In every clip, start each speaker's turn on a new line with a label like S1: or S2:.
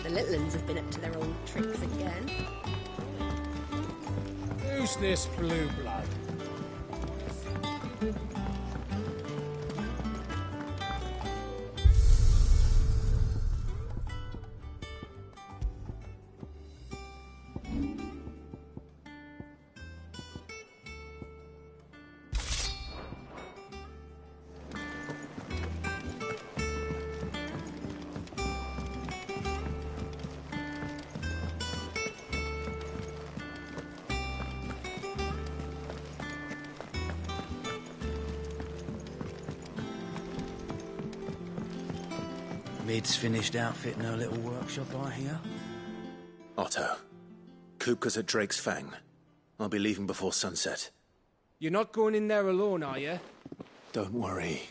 S1: The little uns have been up to their old tricks again.
S2: Who's this blue blood?
S3: Mid's finished outfitting her little workshop, I hear.
S4: Otto, Kupka's at Drake's Fang. I'll be leaving before sunset.
S2: You're not going in there alone, are you?
S4: Don't worry.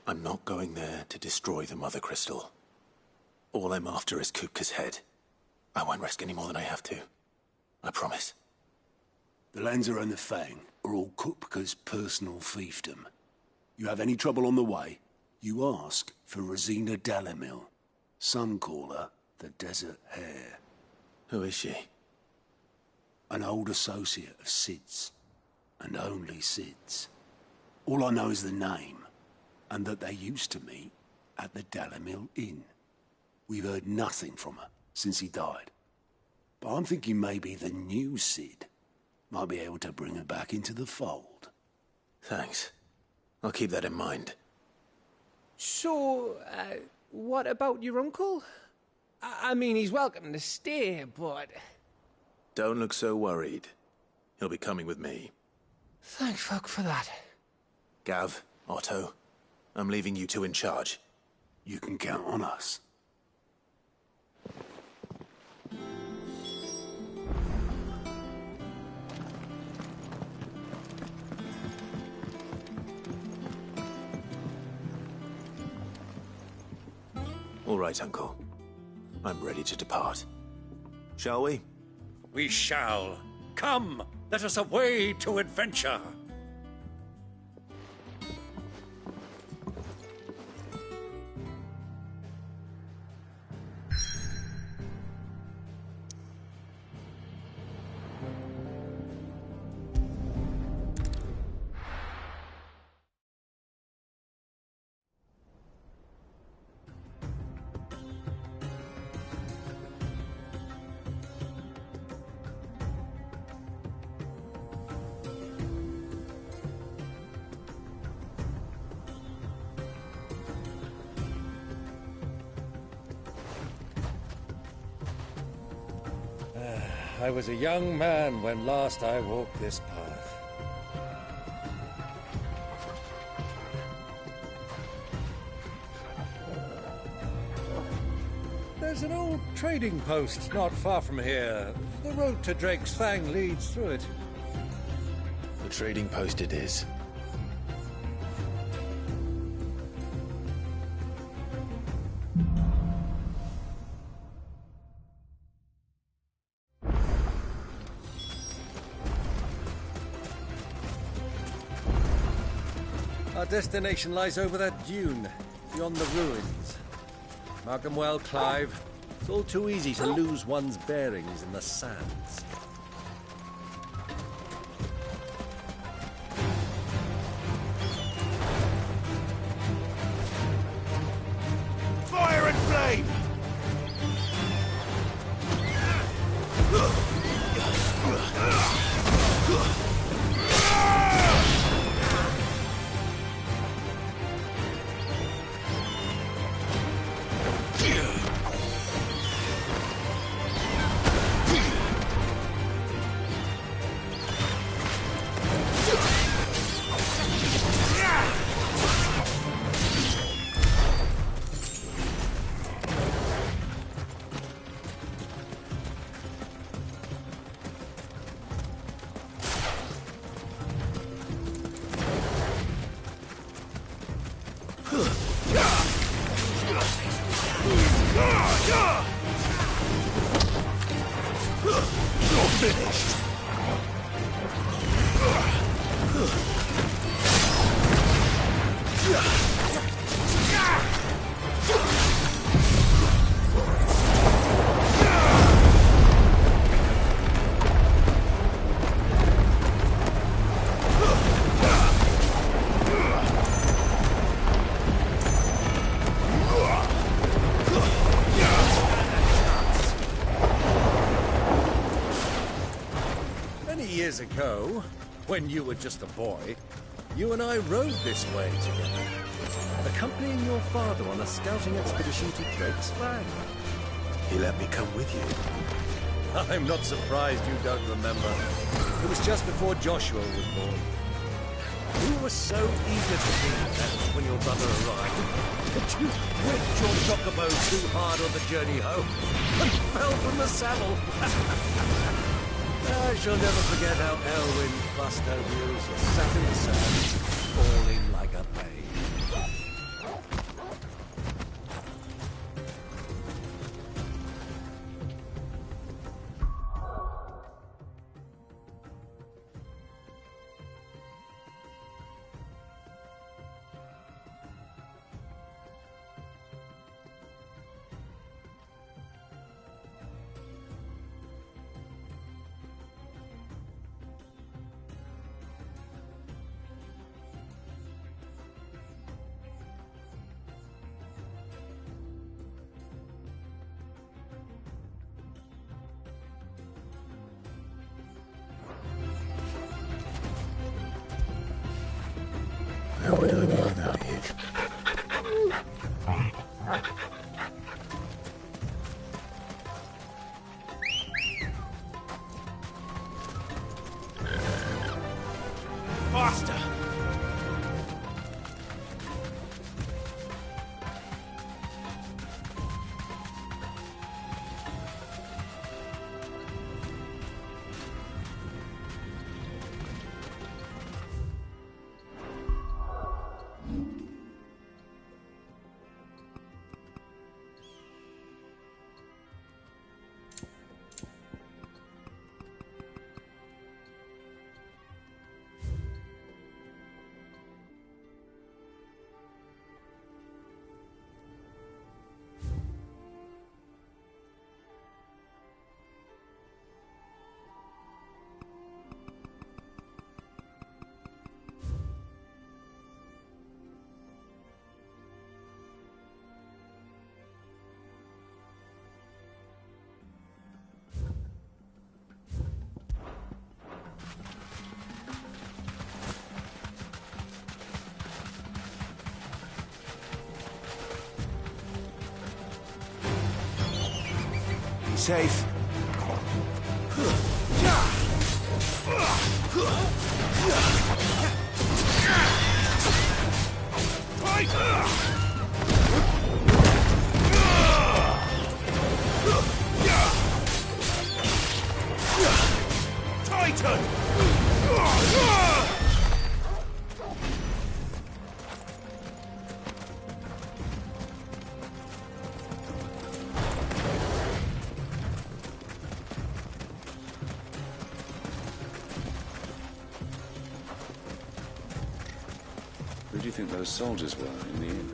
S4: I'm not going there to destroy the Mother Crystal. All I'm after is Kupka's head. I won't risk any more than I have to. I promise.
S5: The lands around the Fang are all Kupka's personal fiefdom. You have any trouble on the way, you ask for Rosina Dalamil. Some call her the Desert Hare.
S4: Who is she?
S5: An old associate of Sid's. And only Sid's. All I know is the name, and that they used to meet at the Dalamil Inn. We've heard nothing from her since he died. But I'm thinking maybe the new Sid might be able to bring her back into the fold.
S4: Thanks. I'll keep that in mind.
S2: So, what about your uncle? I mean, he's welcome to stay, but...
S4: Don't look so worried. He'll be coming with me.
S2: Thank fuck for that.
S4: Gav, Otto, I'm leaving you two in charge.
S5: You can count on us.
S4: All right, Uncle. I'm ready to depart. Shall we?
S6: We shall. Come, let us away to adventure. I was a young man when last I walked this path. There's an old trading post not far from here. The road to Drake's Fang leads through it.
S4: The trading post it is.
S6: Our destination lies over that dune, beyond the ruins. Mark 'em well, Clive. It's all too easy to lose one's bearings in the sands.
S5: Fire and flame! You're finished!
S6: years ago, when you were just a boy, you and I rode this way together, accompanying your father on a scouting expedition to Drake's Flag.
S4: He let me come with you.
S6: I'm not surprised you don't remember. It was just before Joshua was born. You were so eager to be there when your brother arrived that you whipped your chocobo too hard on the journey home and fell from the saddle. I shall never forget how Elwyn fussed over you as you sat in the sand, falling like a babe.
S4: How would I be without you?
S5: Faster! Safe. Titan!
S7: Who do you think those soldiers were in the inn?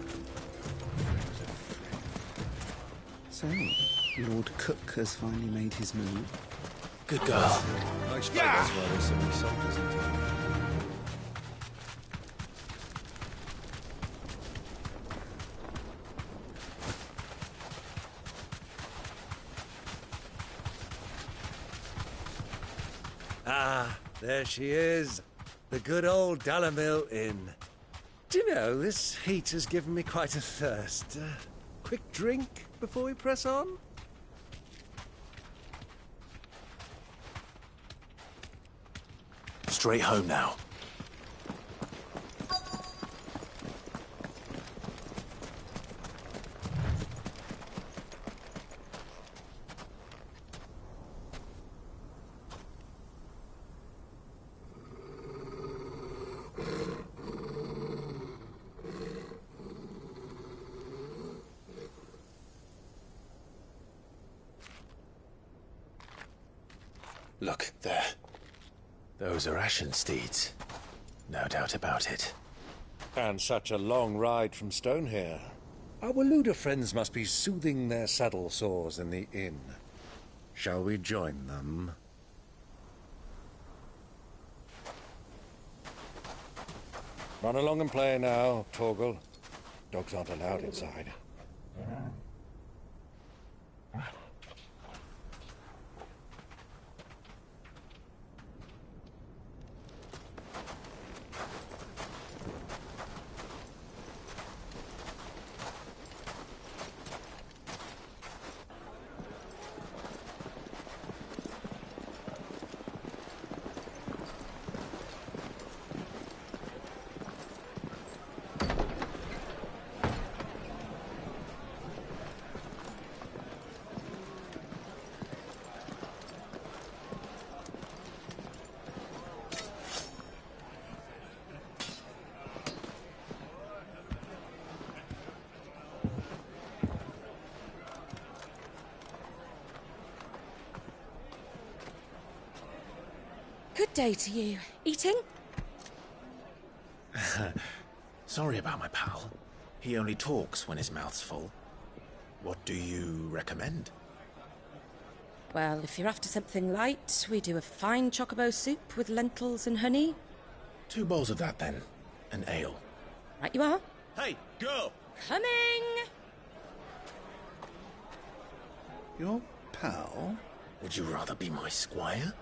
S8: So, Lord Cook has finally made his move.
S4: Good girl.
S6: I expect that's why there's so many soldiers in town. Ah, there she is. The good old Dalamil Inn. Do you know, this heat has given me quite a thirst. Quick drink before we press on?
S4: Straight home now. Look, there. Those are Ashen steeds. No doubt about it.
S6: And such a long ride from Stone here. Our Waluda friends must be soothing their saddle sores in the inn. Shall we join them? Run along and play now, Torgal. Dogs aren't allowed inside.
S1: Good day to you. Eating?
S4: Sorry about my pal. He only talks when his mouth's full. What do you recommend?
S1: Well, if you're after something light, we do a fine chocobo soup with lentils and honey.
S4: 2 bowls of that, then. An ale.
S1: Right you are.
S6: Hey, girl!
S1: Coming!
S8: Your pal?
S4: Would you rather be my squire?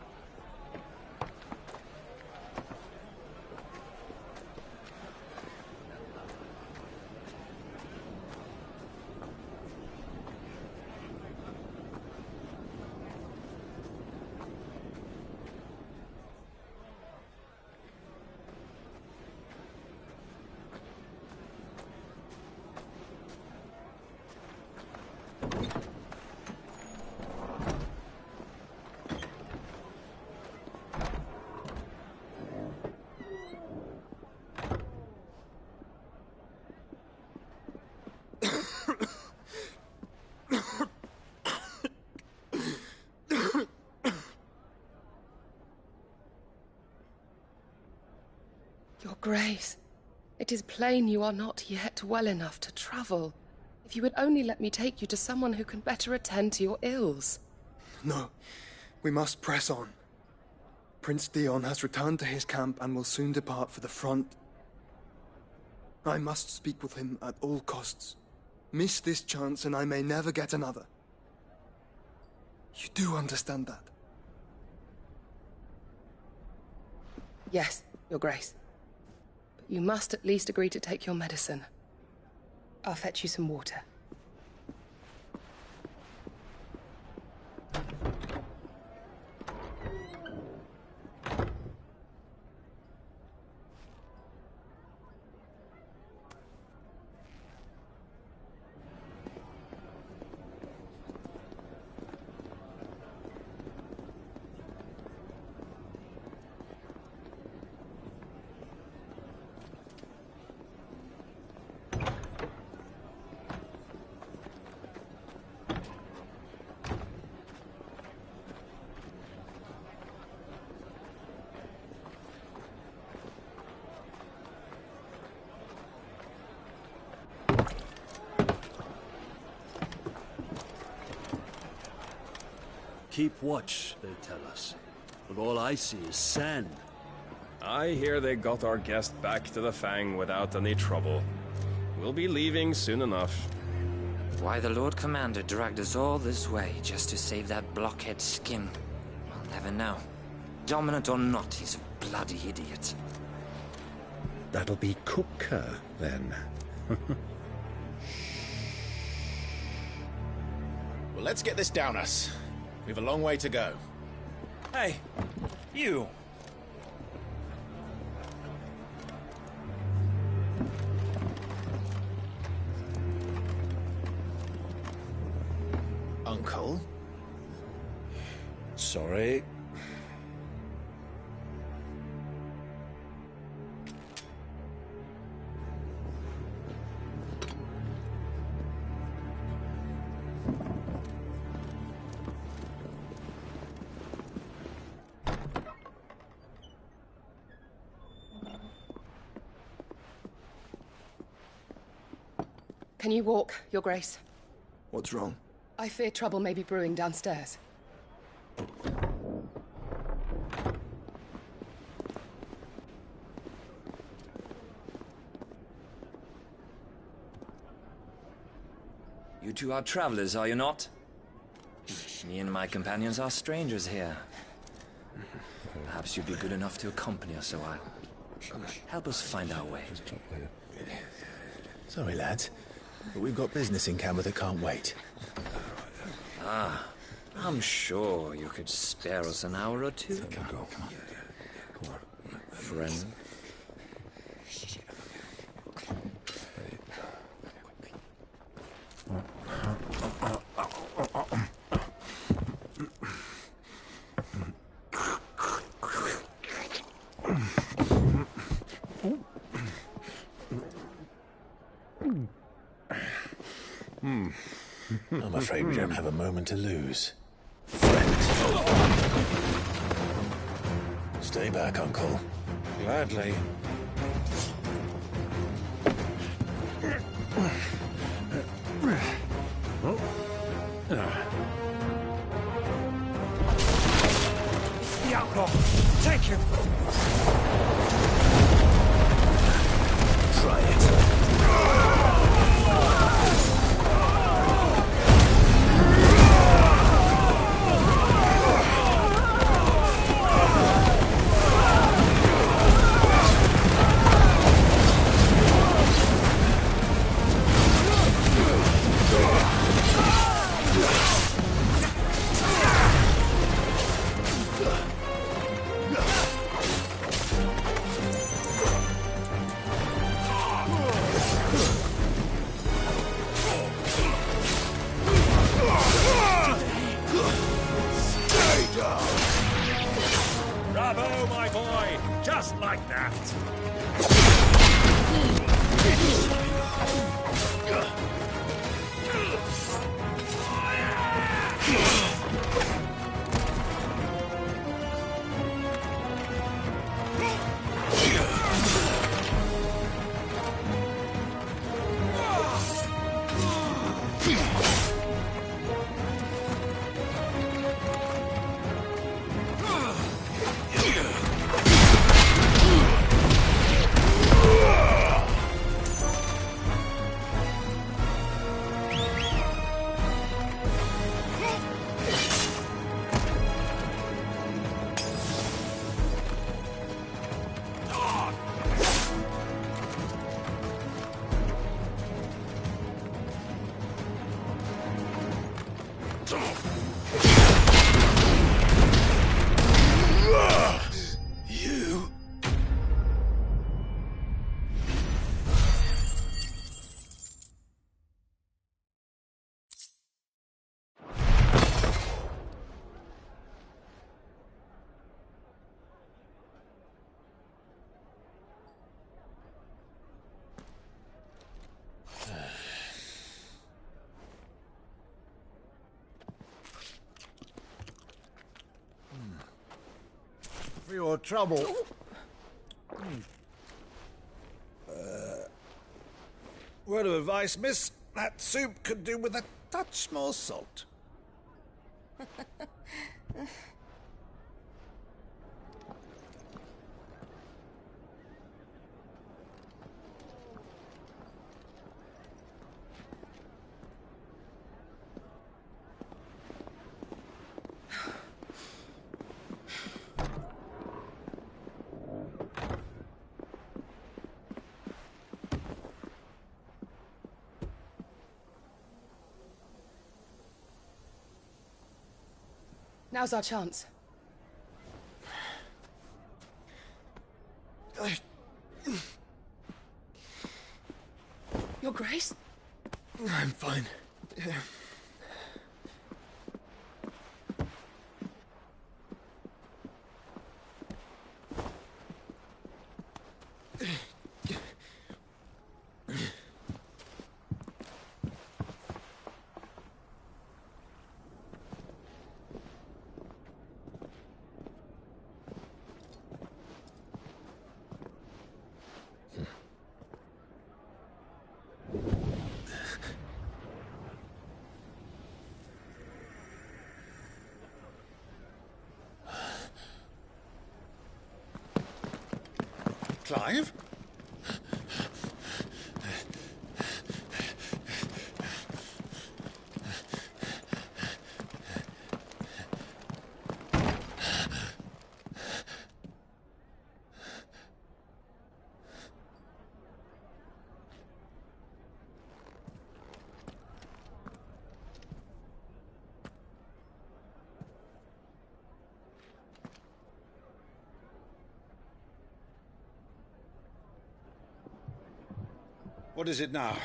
S9: Your Grace, it is plain you are not yet well enough to travel. If you would only let me take you to someone who can better attend to your ills.
S10: No, we must press on. Prince Dion has returned to his camp and will soon depart for the front. I must speak with him at all costs. Miss this chance and I may never get another. You do understand that?
S9: Yes, Your Grace. But you must at least agree to take your medicine. I'll fetch you some water.
S5: Keep watch, they tell us. But all I see is sand.
S11: I hear they got our guest back to the Fang without any trouble. We'll be leaving soon enough.
S12: Why the Lord Commander dragged us all this way just to save that blockhead skin, I'll never know. Dominant or not, he's a bloody idiot.
S13: That'll be Cooker, then.
S4: Well, let's get this down us. We've a long way to go.
S3: Hey, you!
S4: Uncle?
S13: Sorry.
S9: Can you walk, Your Grace?
S10: What's wrong?
S9: I fear trouble may be brewing downstairs.
S12: You two are travelers, are you not? Me and my companions are strangers here. Perhaps you'd be good enough to accompany us a while. Help us find our way.
S4: Sorry, lads, but we've got business in camera that can't wait.
S12: Ah, I'm sure you could spare us an hour or two. Friend.
S4: I'm afraid we don't have a moment to lose. Stay back, Uncle.
S6: Gladly. The outlaw! Take him!
S4: Try it.
S6: Bravo, my boy! Just like that!
S4: You...
S6: For your trouble. Word of advice, miss. That soup could do with a touch more salt.
S9: Now's our chance. Your Grace?
S10: I'm fine. Yeah.
S6: Clive? What is it now?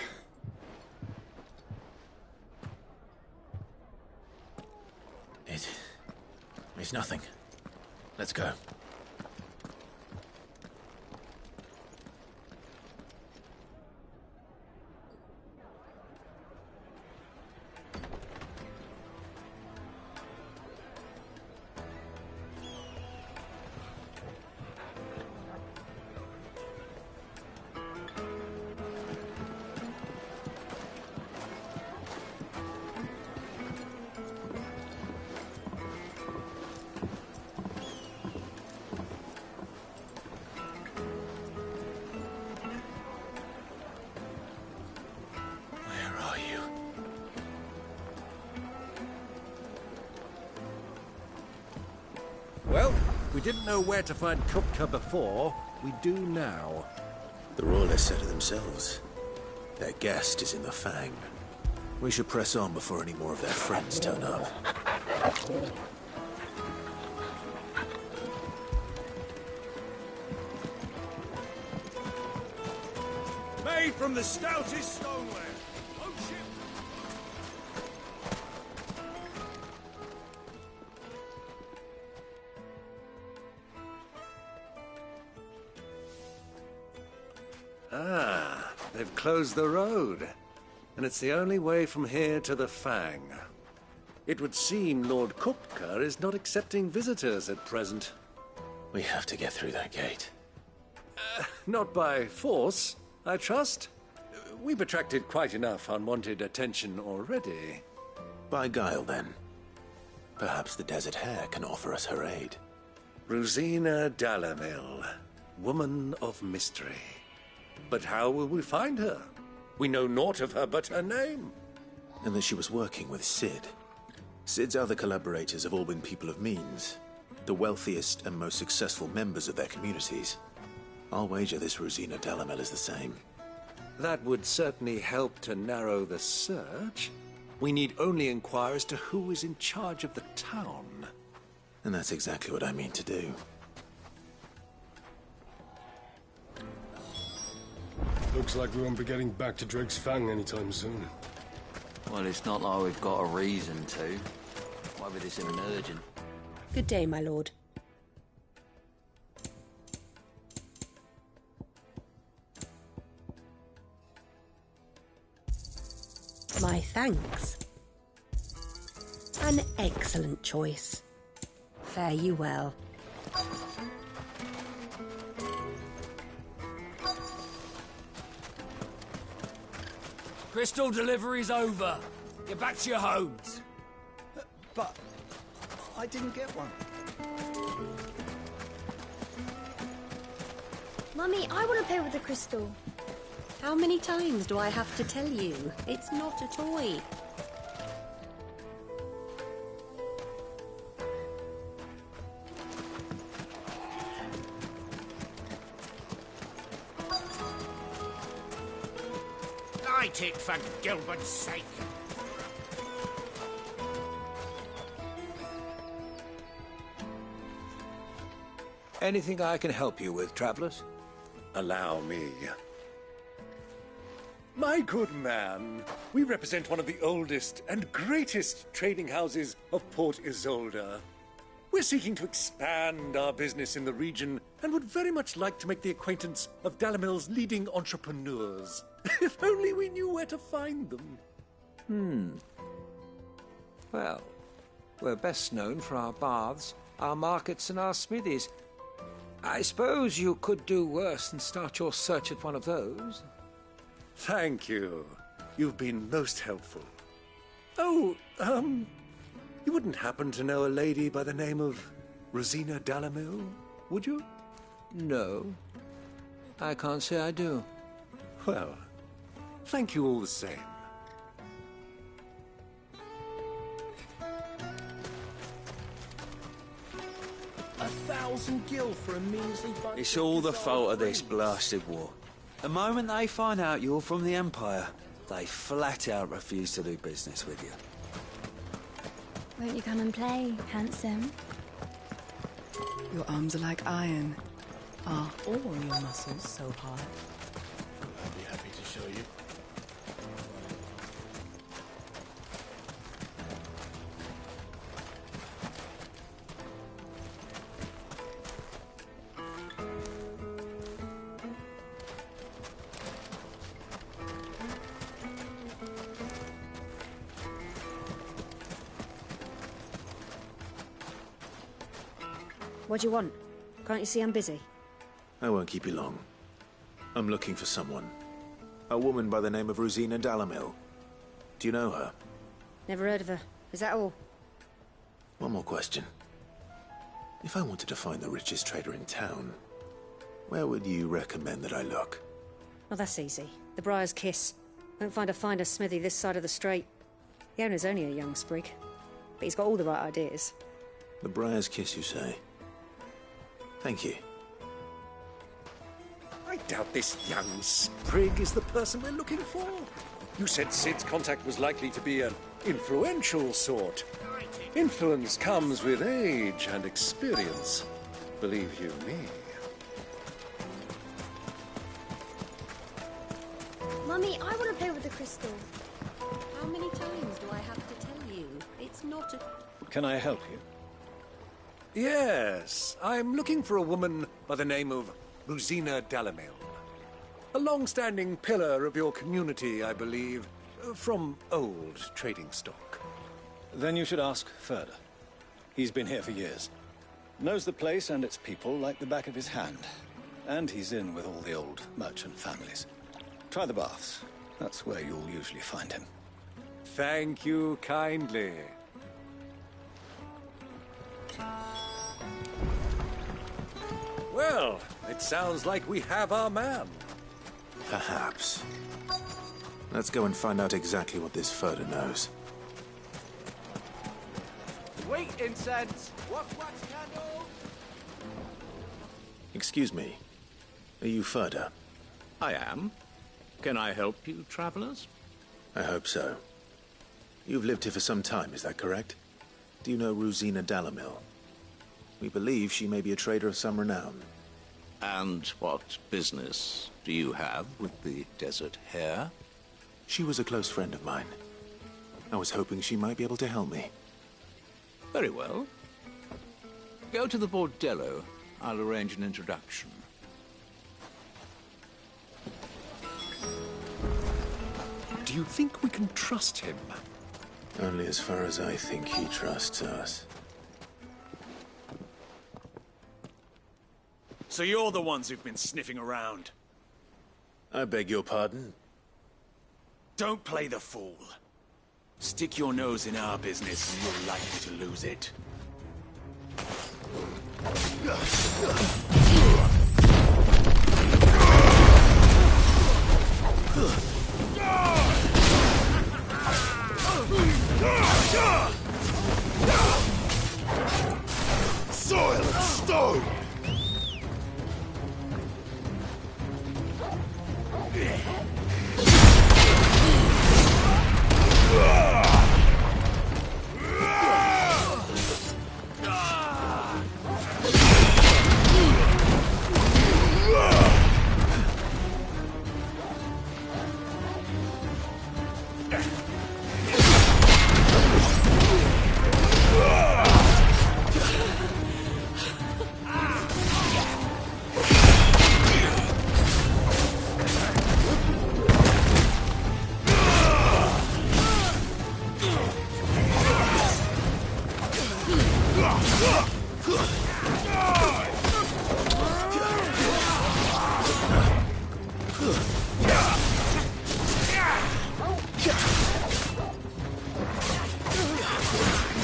S4: It's nothing. Let's go.
S6: Well, we didn't know where to find Kupka before. We do now.
S4: The Royalists said it themselves. Their guest is in the Fang. We should press on before any more of their friends turn up.
S6: Made from the stoutest stoneware. Oh, shit! Ah, they've closed the road. And it's the only way from here to the Fang. It would seem Lord Kupka is not accepting visitors at present.
S4: We have to get through that gate.
S6: Not by force, I trust. We've attracted quite enough unwanted attention already.
S4: By guile, then. Perhaps the Desert Hare can offer us her aid.
S6: Rosina Dalamil, woman of mystery. But how will we find her? We know naught of her but her name.
S4: And that she was working with Cid. Cid's other collaborators have all been people of means, the wealthiest and most successful members of their communities. I'll wager this Rosina Dalamil is the same.
S6: That would certainly help to narrow the search. We need only inquire as to who is in charge of the town.
S4: And that's exactly what I mean to do.
S14: Looks like we won't be getting back to Drake's Fang anytime soon.
S15: Well, it's not like we've got a reason to. Why would this even urgent?
S1: Good day, my lord. My thanks. An excellent choice. Fare you well.
S16: Crystal delivery's over. Get back to your homes.
S13: But I didn't get one.
S17: Mummy, I want to play with the crystal.
S1: How many times do I have to tell you? It's not a toy.
S16: Light it, for Gilbert's sake.
S6: Anything I can help you with, travelers? Allow me. My good man, we represent one of the oldest and greatest trading houses of Port Isolde. We're seeking to expand our business in the region and would very much like to make the acquaintance of Dalamil's leading entrepreneurs. If only we knew where to find them.
S2: Well, we're best known for our baths, our markets, and our smithies. I suppose you could do worse than start your search at one of those.
S6: Thank you. You've been most helpful. Oh, you wouldn't happen to know a lady by the name of Rosina Dalamil, would you?
S2: No. I can't say I do.
S6: Well, thank you all the same.
S3: $1,000 for a measly bunch.
S18: It's all the fault of this blasted war. The moment they find out you're from the Empire, they flat out refuse to do business with you.
S17: Won't you come and play, handsome?
S8: Your arms are like iron.
S1: Are all your muscles so hard?
S14: I'd be happy to show you.
S19: What do you want? Can't you see I'm busy?
S4: I won't keep you long. I'm looking for someone. A woman by the name of Rosina Dalamil. Do you know her?
S19: Never heard of her. Is that all?
S4: One more question. If I wanted to find the richest trader in town, where would you recommend that I look?
S19: Oh, that's easy. The Briar's Kiss. Won't find a finer smithy this side of the strait. The owner's only a young sprig, but he's got all the right ideas.
S4: The Briar's Kiss, you say? Thank you.
S6: I doubt this young sprig is the person we're looking for. You said Sid's contact was likely to be an influential sort. Influence comes with age and experience, believe you me.
S17: Mummy, I want to play with the crystal.
S20: How many times do I have to tell you? It's not a...
S6: Can I help you? Yes, I'm looking for a woman by the name of Rosina Dalamil. A long-standing pillar of your community, I believe, from old trading stock.
S14: Then you should ask Ferda. He's been here for years. Knows the place and its people like the back of his hand. And he's in with all the old merchant families. Try the baths. That's where you'll usually find him.
S6: Thank you kindly. Well, it sounds like we have our man.
S4: Perhaps. Let's go and find out exactly what this Ferda knows.
S13: Sweet incense! Wax candles!
S4: Excuse me. Are you Ferda?
S21: I am. Can I help you, travelers?
S4: I hope so. You've lived here for some time, is that correct? Do you know Rosina Dalamil? We believe she may be a trader of some renown.
S21: And what business do you have with the desert hare?
S4: She was a close friend of mine. I was hoping she might be able to help me.
S21: Very well. Go to the bordello. I'll arrange an introduction.
S6: Do you think we can trust him?
S4: Only as far as I think he trusts us.
S22: So you're the ones who've been sniffing around?
S4: I beg your pardon?
S22: Don't play the fool. Stick your nose in our business and you're likely to lose it.
S23: Soil and stone!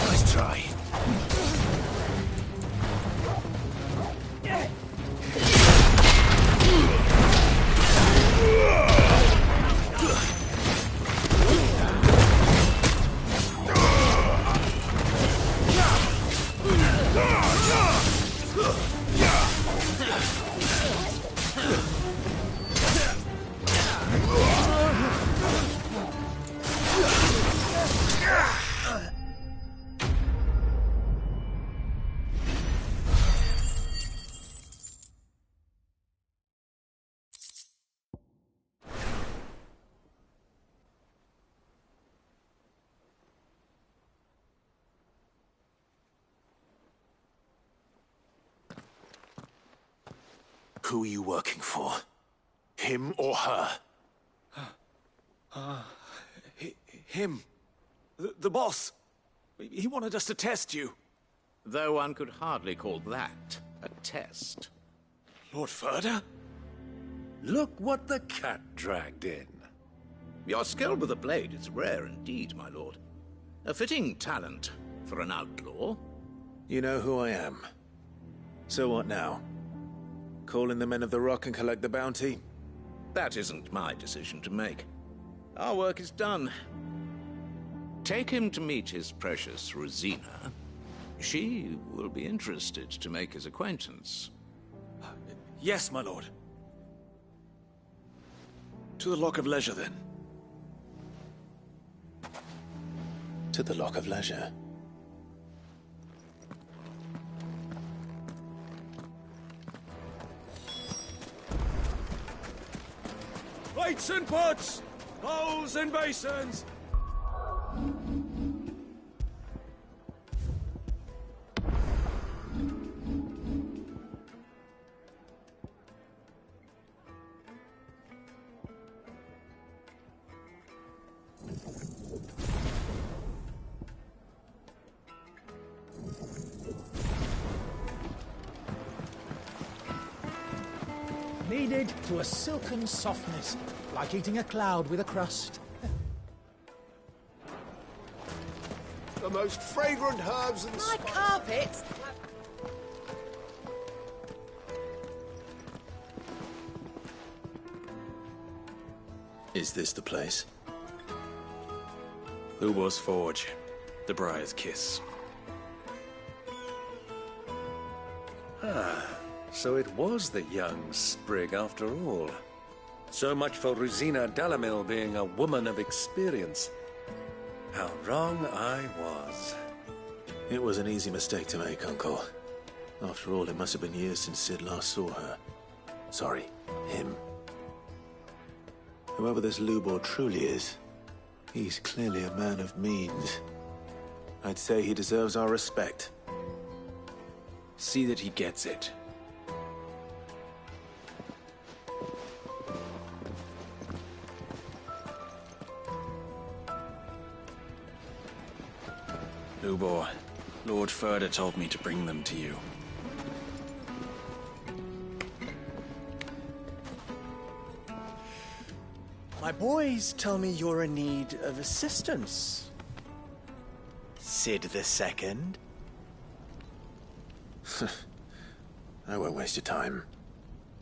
S23: Nice try. Who are you working for? Him or her?
S22: Him. The boss. He wanted us to test you.
S21: Though one could hardly call that a test.
S22: Lord Ferda?
S6: Look what the cat dragged in.
S21: Your skill with the blade is rare indeed, my lord. A fitting talent for an outlaw.
S4: You know who I am. So what now? Call in the men of the Rock and collect the bounty?
S21: That isn't my decision to make. Our work is done. Take him to meet his precious Rosina. She will be interested to make his acquaintance.
S14: Yes, my lord. To the Lock of Leisure, then.
S4: To the Lock of Leisure.
S6: Plates and pots! Bowls and basins!
S5: Kneaded to a silken softness, like eating a cloud with a crust.
S7: The most fragrant herbs and
S9: My carpets!
S4: Is this the place?
S6: Ubor's Forge. The Briar's Kiss. Ah, so it was the young sprig after all. So much for Rosina Dalamil being a woman of experience. How wrong I was.
S4: It was an easy mistake to make, Uncle. After all, it must have been years since Sid last saw her. Sorry, him. Whoever this Lubor truly is, he's clearly a man of means. I'd say he deserves our respect.
S6: See that he gets it. Lubor, Lord Furder told me to bring them to you.
S11: My boys tell me you're in need of assistance. Sid II?
S4: I won't waste your time.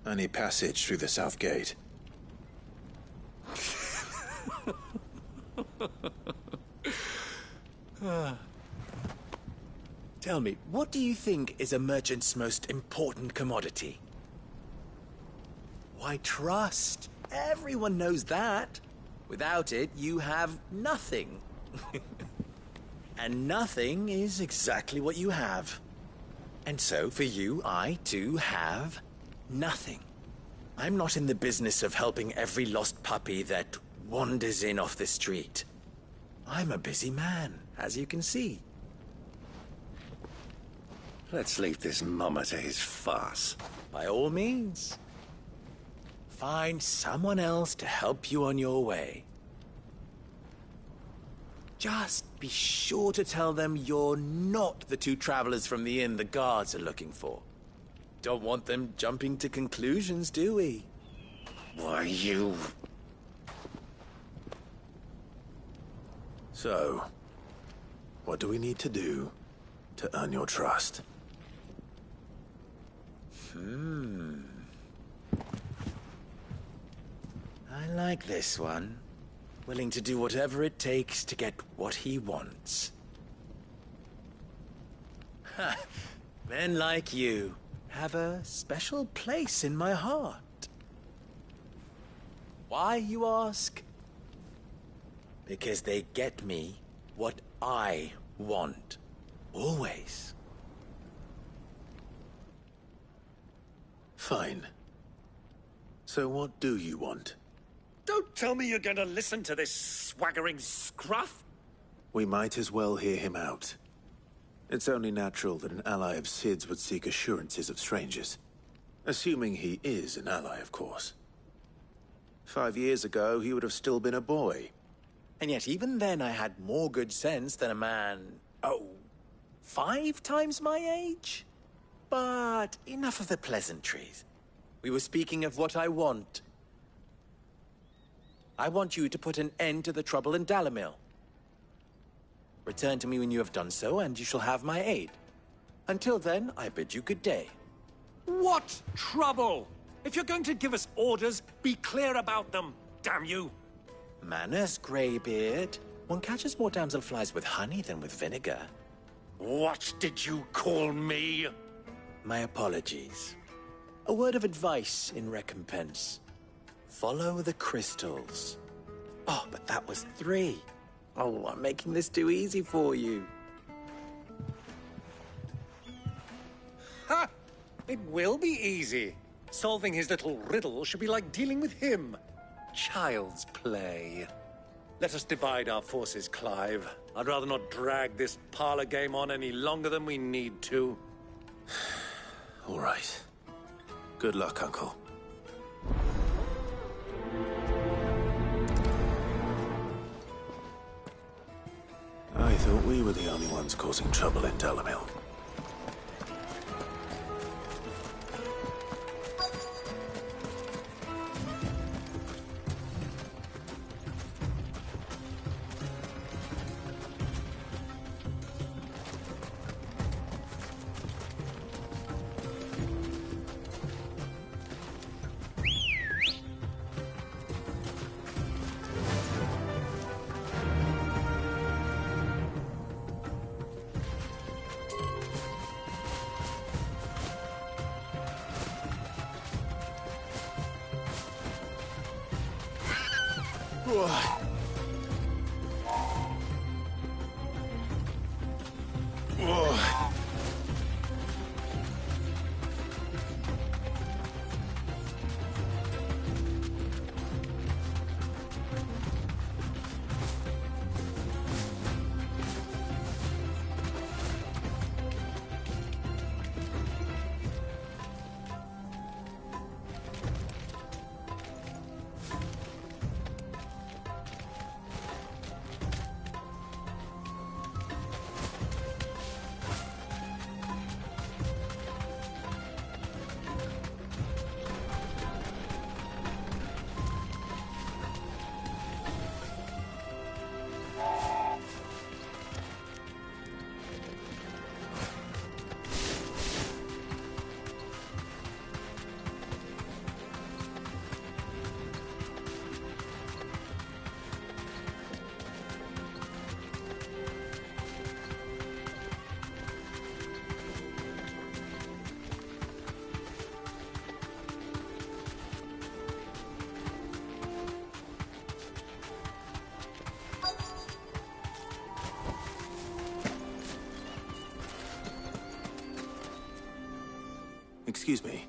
S4: I need passage through the south gate.
S11: Tell me, what do you think is a merchant's most important commodity? Why, trust. Everyone knows that. Without it, you have nothing. And nothing is exactly what you have. And so, for you, I, too, have nothing. I'm not in the business of helping every lost puppy that wanders in off the street. I'm a busy man, as you can see.
S6: Let's leave this mummer to his farce.
S11: By all means. Find someone else to help you on your way. Just be sure to tell them you're not the two travelers from the inn the guards are looking for. Don't want them jumping to conclusions, do we?
S6: Why, you...
S4: So, what do we need to do to earn your trust?
S11: I like this one. Willing to do whatever it takes to get what he wants. Ha! Men like you have a special place in my heart. Why, you ask? Because they get me what I want. Always.
S4: Fine. So what do you want?
S6: Don't tell me you're going to listen to this swaggering scruff!
S4: We might as well hear him out. It's only natural that an ally of Sid's would seek assurances of strangers. Assuming he is an ally, of course. 5 years ago, he would have still been a boy.
S11: And yet even then I had more good sense than a man... 5 times my age? But enough of the pleasantries. We were speaking of what I want. I want you to put an end to the trouble in Dalamil. Return to me when you have done so, and you shall have my aid. Until then, I bid you good day.
S6: What trouble? If you're going to give us orders, be clear about them, damn you!
S11: Manners, Greybeard. One catches more damselflies with honey than with vinegar.
S6: What did you call me?
S11: My apologies. A word of advice in recompense. Follow the crystals. Oh, but that was 3. Oh, I'm making this too easy for you.
S6: Ha! It will be easy. Solving his little riddle should be like dealing with him. Child's play. Let us divide our forces, Clive. I'd rather not drag this parlor game on any longer than we need to.
S4: All right. Good luck, Uncle. I thought we were the only ones causing trouble in Delamil. Excuse me.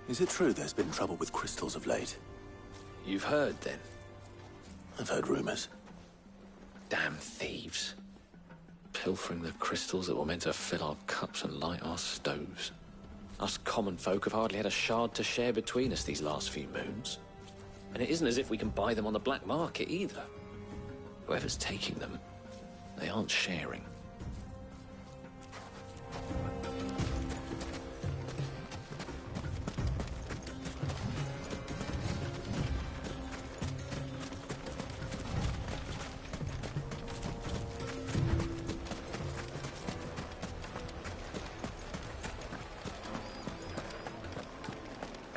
S4: Is it true there's been trouble with crystals of late?
S10: You've heard, then?
S4: I've heard rumors.
S10: Damn thieves. Pilfering the crystals that were meant to fill our cups and light our stoves. Us common folk have hardly had a shard to share between us these last few moons. And it isn't as if we can buy them on the black market, either. Whoever's taking them, they aren't sharing.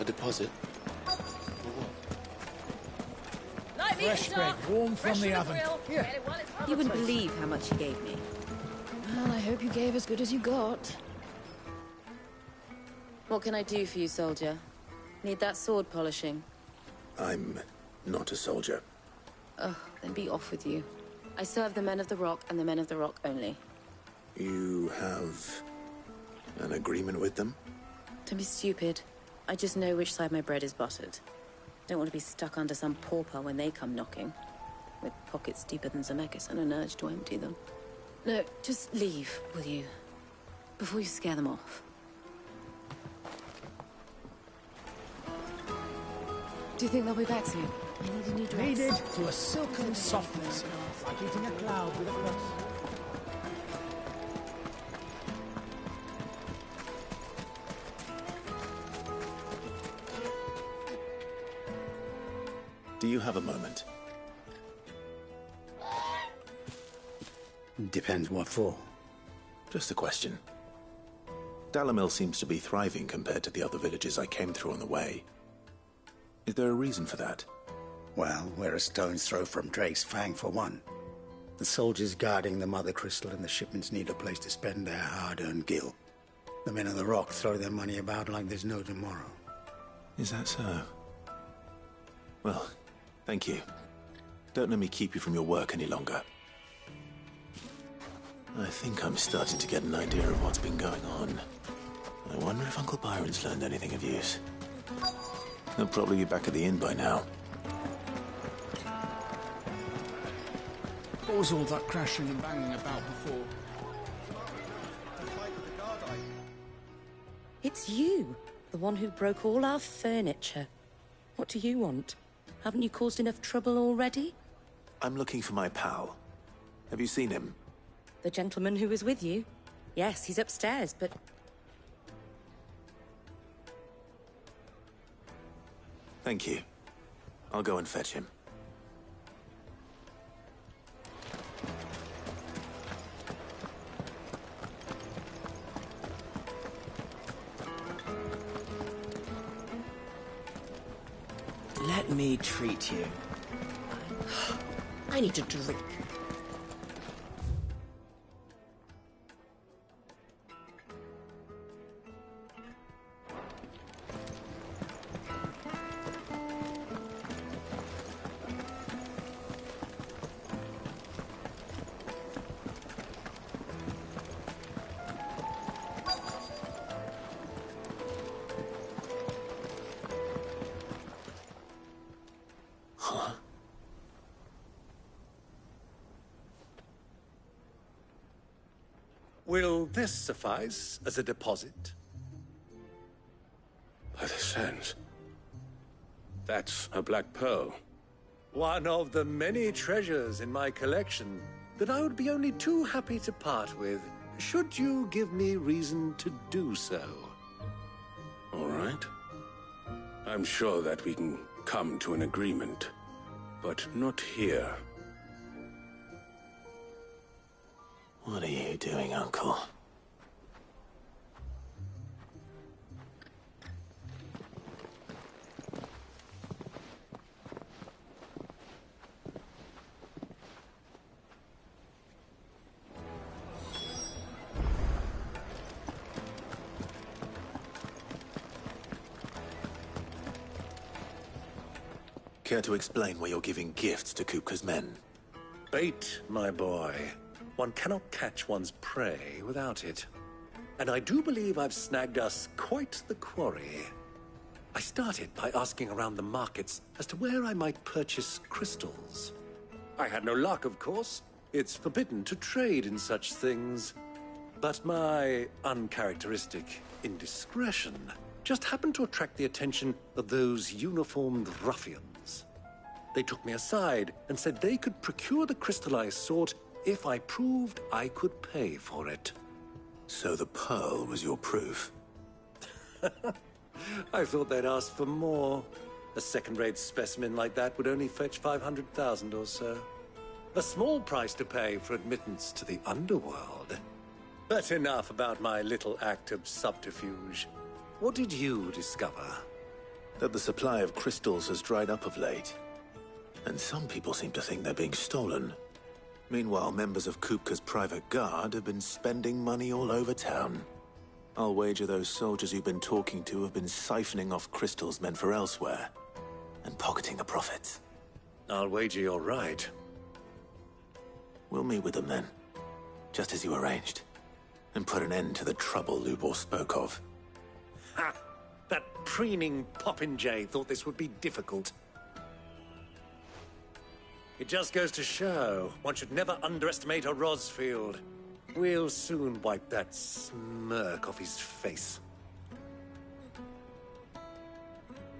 S4: Deposit.
S5: Fresh bread, warm from the oven. Here.
S12: You wouldn't believe how much he gave me.
S15: Well, I hope you gave as good as you got.
S12: What can I do for you, soldier? Need that sword polishing?
S4: I'm not a soldier.
S12: Oh, then be off with you. I serve the men of the Rock and the men of the Rock only.
S4: You have an agreement with them?
S12: Don't be stupid. I just know which side my bread is buttered. Don't want to be stuck under some pauper when they come knocking. With pockets deeper than Zemeckis and an urge to empty them. No, just leave, will you? Before you scare them off. Do you think they'll be back soon? I need a new dress.
S5: Kneaded to a silken softness, like eating a cloud with a crust.
S4: Do you have a moment?
S8: Depends what for.
S4: Just a question. Dalamil seems to be thriving compared to the other villages I came through on the way. Is there a reason for that?
S8: Well, we're a stone's throw from Drake's Fang, for one. The soldiers guarding the Mother Crystal and the shipments need a place to spend their hard-earned gil.
S2: The men of the Rock throw their money about like there's no tomorrow.
S4: Is that so? Well, thank you. Don't let me keep you from your work any longer. I think I'm starting to get an idea of what's been going on. I wonder if Uncle Byron's learned anything of use. He'll probably be back at the inn by now.
S13: What was all that crashing and banging about before?
S1: It's you, the one who broke all our furniture. What do you want? Haven't you caused enough trouble already?
S4: I'm looking for my pal. Have you seen him?
S1: The gentleman who was with you? Yes, he's upstairs, but...
S4: Thank you. I'll go and fetch him.
S3: Let me treat you. I need a drink.
S6: Will this suffice as a deposit?
S23: By the sands. That's a black pearl.
S6: One of the many treasures in my collection that I would be only too happy to part with, should you give me reason to do so.
S23: All right. I'm sure that we can come to an agreement, but not here.
S4: What are you doing, Uncle? Care to explain why you're giving gifts to Kupka's men?
S6: Bait, my boy. One cannot catch one's prey without it. And I do believe I've snagged us quite the quarry. I started by asking around the markets as to where I might purchase crystals. I had no luck, of course. It's forbidden to trade in such things. But my uncharacteristic indiscretion just happened to attract the attention of those uniformed ruffians. They took me aside and said they could procure the crystal I sought if I proved I could pay for it.
S4: So the pearl was your proof?
S6: I thought they'd ask for more. A second-rate specimen like that would only fetch 500,000 or so. A small price to pay for admittance to the underworld. But enough about my little act of subterfuge. What did you discover?
S4: That the supply of crystals has dried up of late. And some people seem to think they're being stolen. Meanwhile, members of Kupka's private guard have been spending money all over town. I'll wager those soldiers you've been talking to have been siphoning off crystals meant for elsewhere, and pocketing the profits.
S6: I'll wager you're right.
S4: We'll meet with them then, just as you arranged, and put an end to the trouble Lubor spoke of.
S6: Ha! That preening popinjay thought this would be difficult. It just goes to show, one should never underestimate a Rosfield. We'll soon wipe that smirk off his face.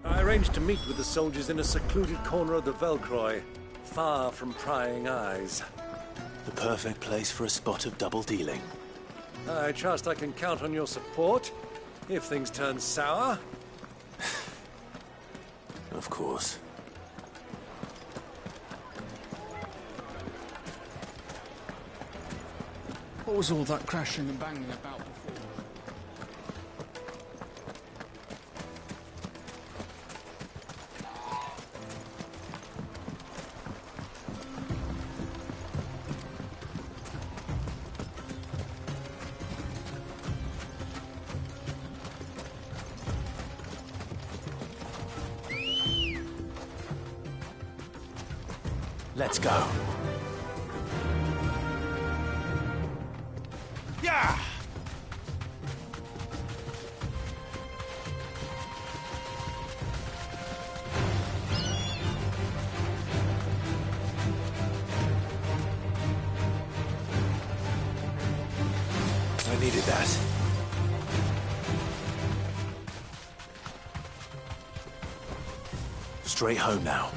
S6: I arranged to meet with the soldiers in a secluded corner of the Velcroy, far from prying eyes.
S4: The perfect place for a spot of double dealing.
S6: I trust I can count on your support, if things turn sour.
S4: Of course.
S13: What was all that crashing and banging about before?
S11: Let's go.
S22: Yeah!
S11: I needed that. Straight home now.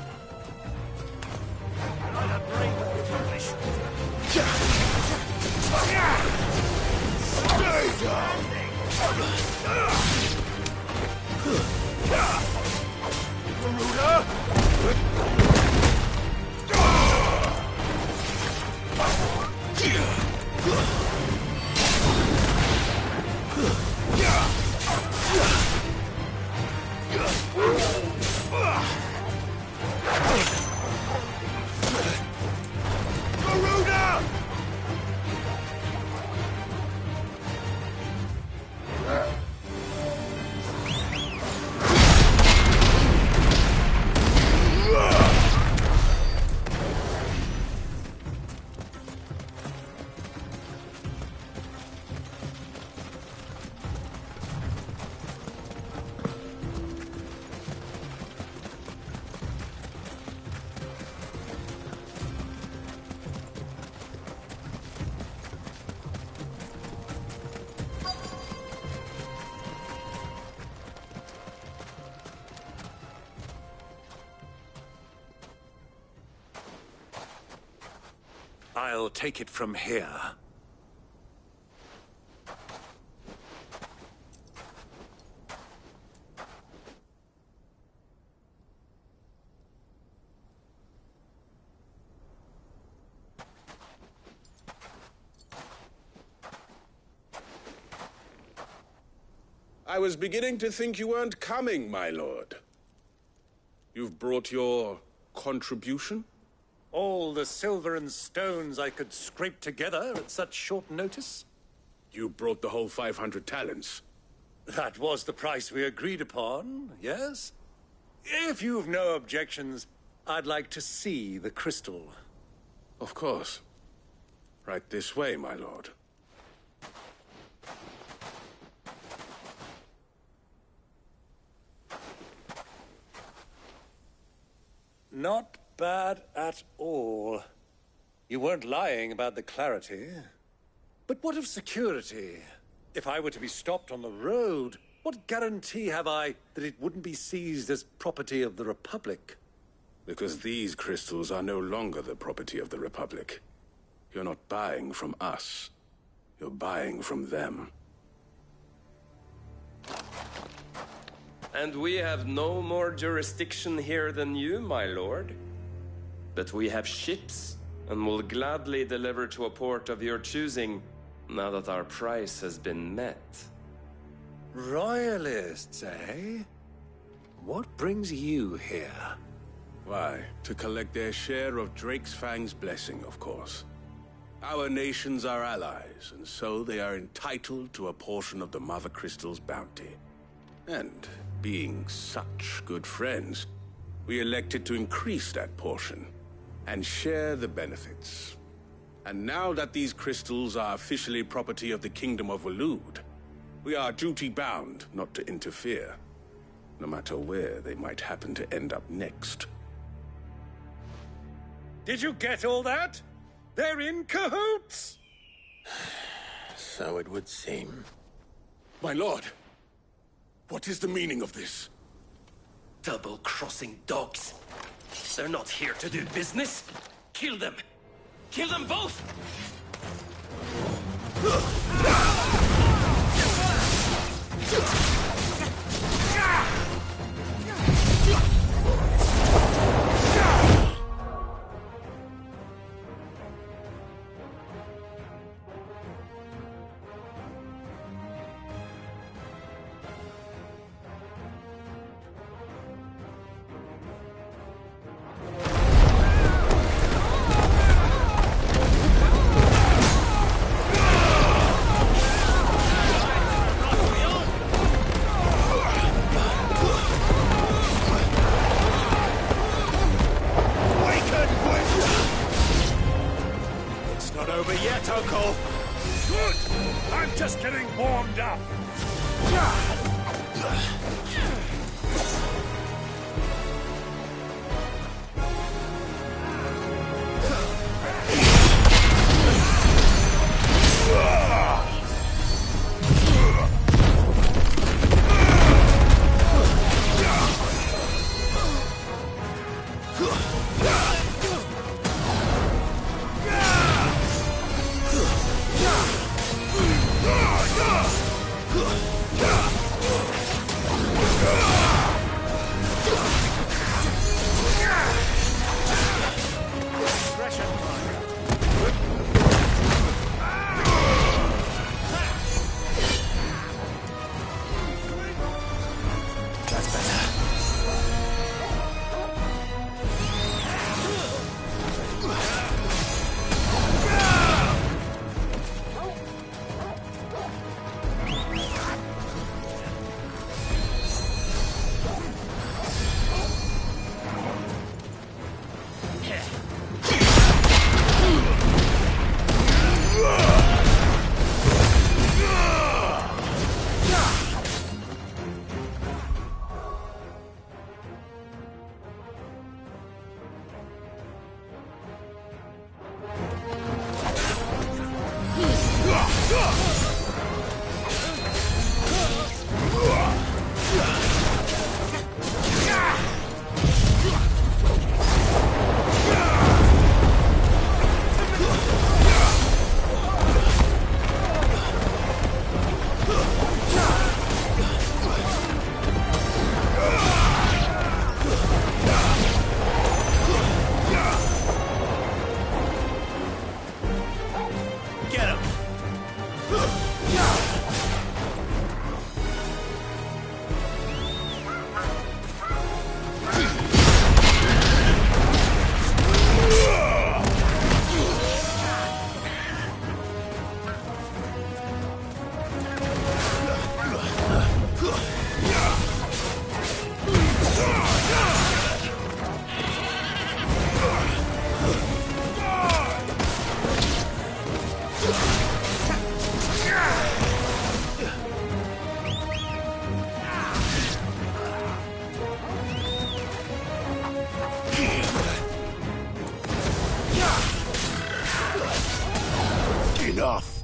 S22: I'll take it from here.
S23: I was beginning to think you weren't coming, my lord. You've brought your contribution?
S6: All the silver and stones I could scrape together at such short notice?
S23: You brought the whole 500 talents.
S6: That was the price we agreed upon, yes? If you've no objections, I'd like to see the crystal.
S23: Of course. Right this way, my lord.
S6: Not bad at all. You weren't lying about the clarity. But what of security? If I were to be stopped on the road, what guarantee have I that it wouldn't be seized as property of the Republic?
S23: Because these crystals are no longer the property of the Republic. You're not buying from us. You're buying from them.
S16: And we have no more jurisdiction here than you, my lord. But we have ships, and will gladly deliver to a port of your choosing, now that our price has been met.
S6: Royalists, eh? What brings you here?
S23: Why, to collect their share of Drake's Fang's blessing, of course. Our nations are allies, and so they are entitled to a portion of the Mother Crystal's bounty. And, being such good friends, we elected to increase that portion and share the benefits. And now that these crystals are officially property of the Kingdom of Waloed, we are duty-bound not to interfere, no matter where they might happen to end up next.
S6: Did you get all that? They're in cahoots!
S4: So it would seem.
S23: My lord, what is the meaning of this?
S16: Double-crossing dogs. They're not here to do business. Kill them. Kill them both!
S22: over yet, Uncle.
S6: Good! I'm just getting warmed up.
S23: Enough!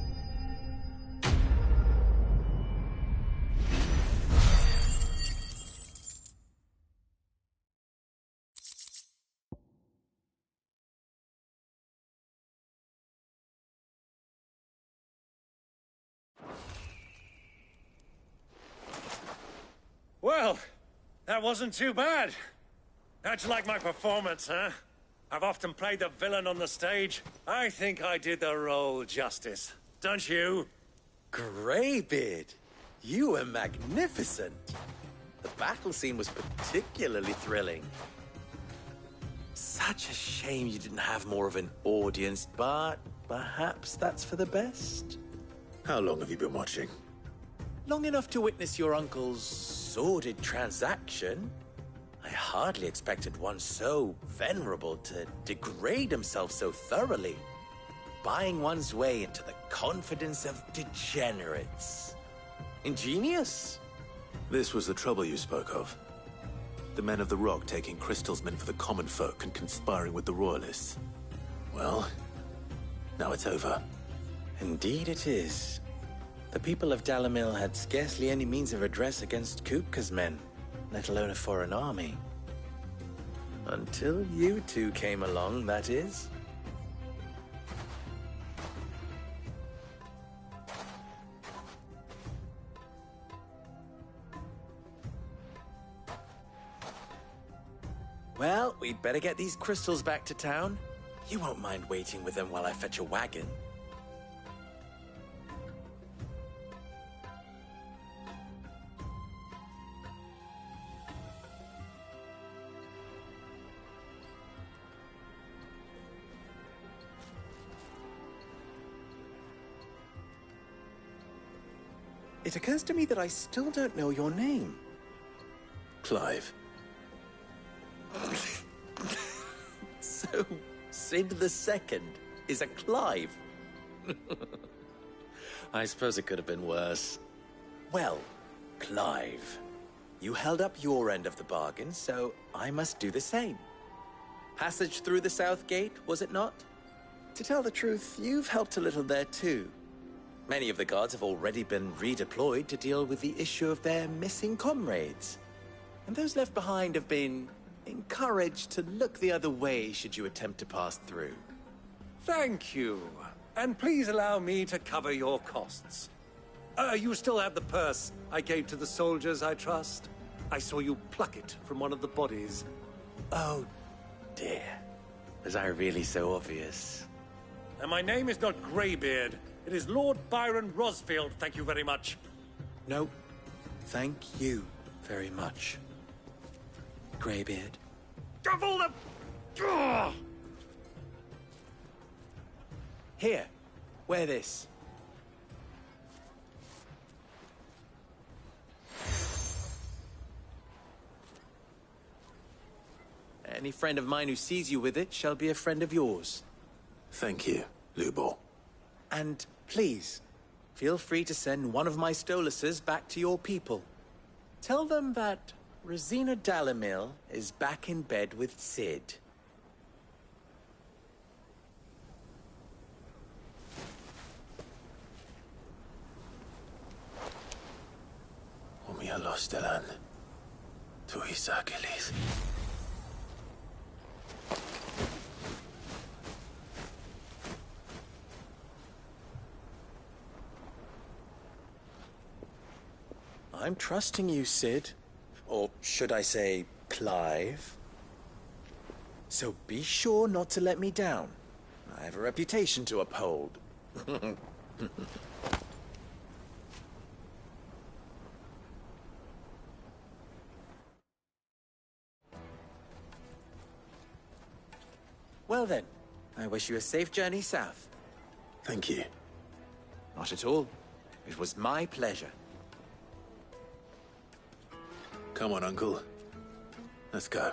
S6: Well, that wasn't too bad. How'd you like my performance, huh? I've often played the villain on the stage. I think I did the role justice. Don't you?
S11: Greybeard, you were magnificent. The battle scene was particularly thrilling. Such a shame you didn't have more of an audience, but perhaps that's for the best.
S4: How long have you been watching?
S11: Long enough to witness your uncle's sordid transaction. I hardly expected one so venerable to degrade himself so thoroughly, buying one's way into the confidence of degenerates. Ingenious.
S4: This was the trouble you spoke of. The men of the Rock taking crystals meant for the common folk and conspiring with the Royalists. Well, now it's over.
S11: Indeed it is. The people of Dalamil had scarcely any means of redress against Kupka's men, let alone a foreign army. Until you two came along, that is. Well, we'd better get these crystals back to town. You won't mind waiting with them while I fetch a wagon. It occurs to me that I still don't know your name.
S4: Clive.
S11: So, Sid the Second is a Clive? I suppose it could have been worse. Well, Clive, you held up your end of the bargain, so I must do the same. Passage through the South Gate, was it not? To tell the truth, you've helped a little there too. Many of the guards have already been redeployed to deal with the issue of their missing comrades. And those left behind have been encouraged to look the other way should you attempt to pass through.
S6: Thank you. And please allow me to cover your costs. You still have the purse I gave to the soldiers, I trust? I saw you pluck it from one of the bodies.
S11: Oh, dear. Was I really so obvious?
S6: And my name is not Greybeard. It is Lord Byron Rosfield, thank you very much.
S11: No, thank you very much, Greybeard.
S6: Of all the... Ugh!
S11: Here, wear this. Any friend of mine who sees you with it shall be a friend of yours.
S4: Thank you, Lubo.
S11: And please, feel free to send one of my Stoluses back to your people. Tell them that Rosina Dalamil is back in bed with Sid.
S4: Umialos Delan. Tuis Achilles.
S11: I'm trusting you, Sid. Or should I say, Clive? So be sure not to let me down. I have a reputation to uphold. Well then, I wish you a safe journey south.
S4: Thank you.
S11: Not at all. It was my pleasure.
S4: Come on, Uncle. Let's go.